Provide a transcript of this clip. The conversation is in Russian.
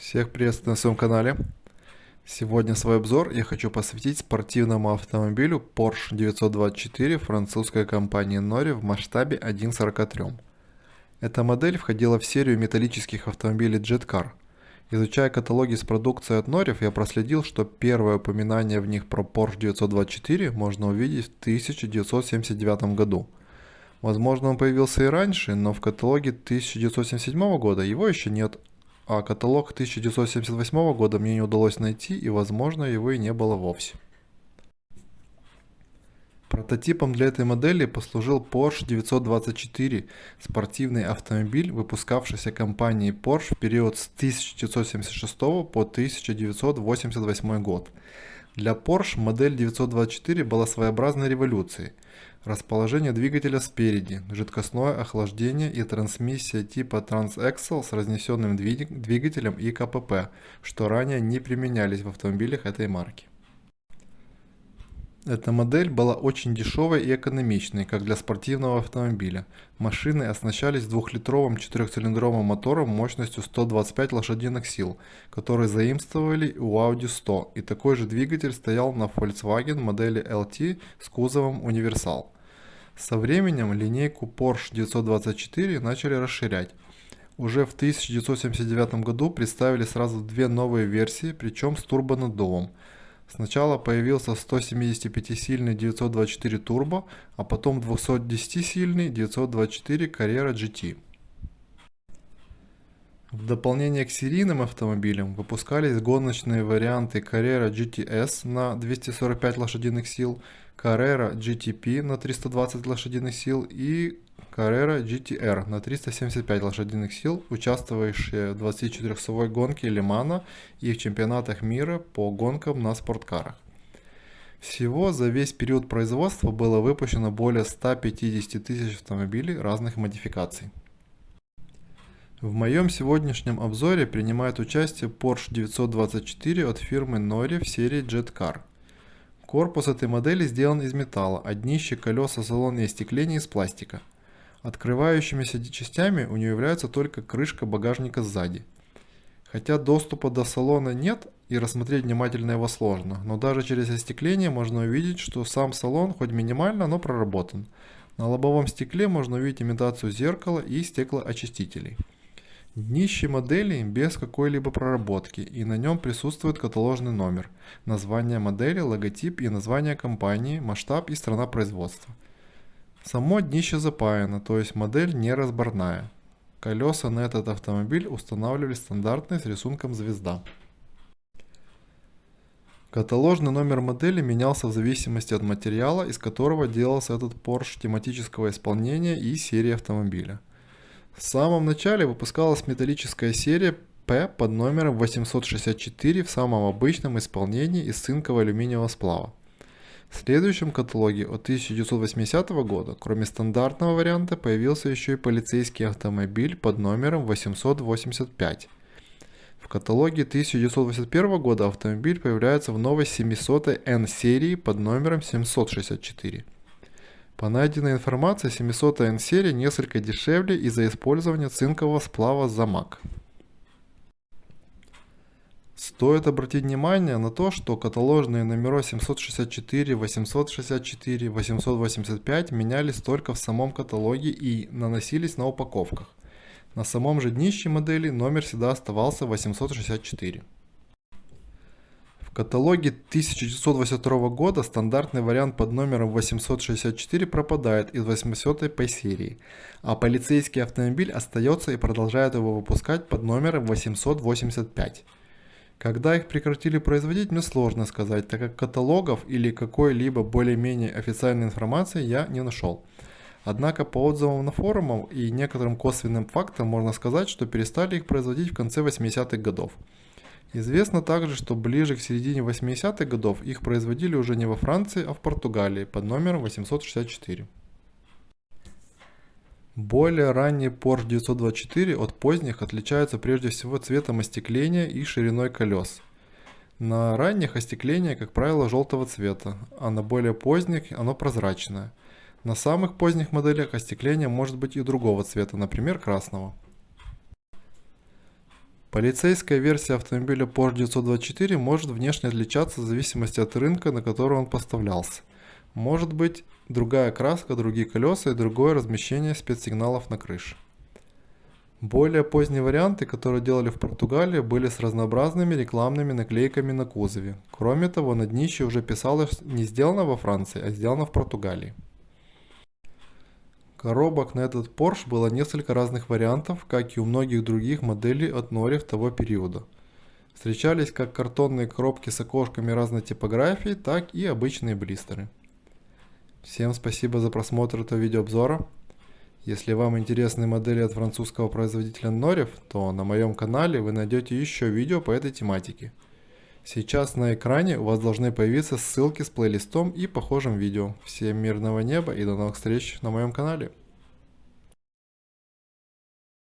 Всех приветствую на своем канале. Сегодня свой обзор я хочу посвятить спортивному автомобилю Porsche 924 французской компании Nori в масштабе 1:43. Эта модель входила в серию металлических автомобилей Jet Car. Изучая каталоги с продукцией от Nori, я проследил, что первое упоминание в них про Porsche 924 можно увидеть в 1979 году. Возможно, он появился и раньше, но в каталоге 1977 года его еще нет, а каталог 1978 года мне не удалось найти, и возможно его и не было вовсе. Прототипом для этой модели послужил Porsche 924, спортивный автомобиль, выпускавшийся компанией Porsche в период с 1976 по 1988 год. Для Porsche модель 924 была своеобразной революцией. Расположение двигателя спереди, жидкостное охлаждение и трансмиссия типа Transaxle с разнесенным двигателем и КПП, что ранее не применялись в автомобилях этой марки. Эта модель была очень дешевой и экономичной, как для спортивного автомобиля. Машины оснащались двухлитровым четырехцилиндровым мотором мощностью 125 лошадиных сил, который заимствовали у Audi 100, и такой же двигатель стоял на Volkswagen модели LT с кузовом универсал. Со временем линейку Porsche 924 начали расширять. Уже в 1979 году представили сразу две новые версии, причем с турбонаддувом. Сначала появился 175-сильный 924 Turbo, а потом 210-сильный 924 Carrera GT. В дополнение к серийным автомобилям выпускались гоночные варианты Carrera GTS на 245 лошадиных сил, Carrera GTP на 320 лошадиных сил и Carrera GTR на 375 лошадиных сил, участвовавшие в 24-часовой гонке Ле-Мана и в чемпионатах мира по гонкам на спорткарах. Всего за весь период производства было выпущено более 150 тысяч автомобилей разных модификаций. В моем сегодняшнем обзоре принимает участие Porsche 924 от фирмы Nori в серии Jet Car. Корпус этой модели сделан из металла, а днище, колеса, салон и остекление из пластика. Открывающимися частями у нее является только крышка багажника сзади. Хотя доступа до салона нет и рассмотреть внимательно его сложно, но даже через остекление можно увидеть, что сам салон хоть минимально, но проработан. На лобовом стекле можно увидеть имитацию зеркала и стеклоочистителей. Днище модели без какой-либо проработки, и на нем присутствует каталожный номер, название модели, логотип и название компании, масштаб и страна производства. Само днище запаяно, то есть модель не разборная. Колеса на этот автомобиль устанавливались стандартные с рисунком звезда. Каталожный номер модели менялся в зависимости от материала, из которого делался этот Porsche, тематического исполнения и серии автомобиля. В самом начале выпускалась металлическая серия P под номером 864 в самом обычном исполнении из цинково-алюминиевого сплава. В следующем каталоге от 1980 года, кроме стандартного варианта, появился еще и полицейский автомобиль под номером 885. В каталоге 1981 года автомобиль появляется в новой 700 N серии под номером 764. По найденной информации, 700 N серия несколько дешевле из-за использования цинкового сплава Замаг. Стоит обратить внимание на то, что каталожные номера 764, 864, 885 менялись только в самом каталоге и наносились на упаковках. На самом же днище модели номер всегда оставался 864. В каталоге 1982 года стандартный вариант под номером 864 пропадает из 800 P серии, а полицейский автомобиль остается и продолжает его выпускать под номером 885. Когда их прекратили производить, мне сложно сказать, так как каталогов или какой-либо более-менее официальной информации я не нашел. Однако по отзывам на форумах и некоторым косвенным фактам можно сказать, что перестали их производить в конце 80-х годов. Известно также, что ближе к середине 80-х годов их производили уже не во Франции, а в Португалии под номером 864. Более ранние Porsche 924 от поздних отличаются прежде всего цветом остекления и шириной колес. На ранних остекление, как правило, желтого цвета, а на более поздних оно прозрачное. На самых поздних моделях остекление может быть и другого цвета, например, красного. Полицейская версия автомобиля Porsche 924 может внешне отличаться в зависимости от рынка, на который он поставлялся. Может быть другая краска, другие колеса и другое размещение спецсигналов на крыше. Более поздние варианты, которые делали в Португалии, были с разнообразными рекламными наклейками на кузове. Кроме того, на днище уже писалось не сделано во Франции, а сделано в Португалии. Коробок на этот Porsche было несколько разных вариантов, как и у многих других моделей от Norif того периода. Встречались как картонные коробки с окошками разной типографии, так и обычные блистеры. Всем спасибо за просмотр этого видеообзора. Если вам интересны модели от французского производителя Norif, то на моем канале вы найдете еще видео по этой тематике. Сейчас на экране у вас должны появиться ссылки с плейлистом и похожим видео. Всем мирного неба и до новых встреч на моем канале.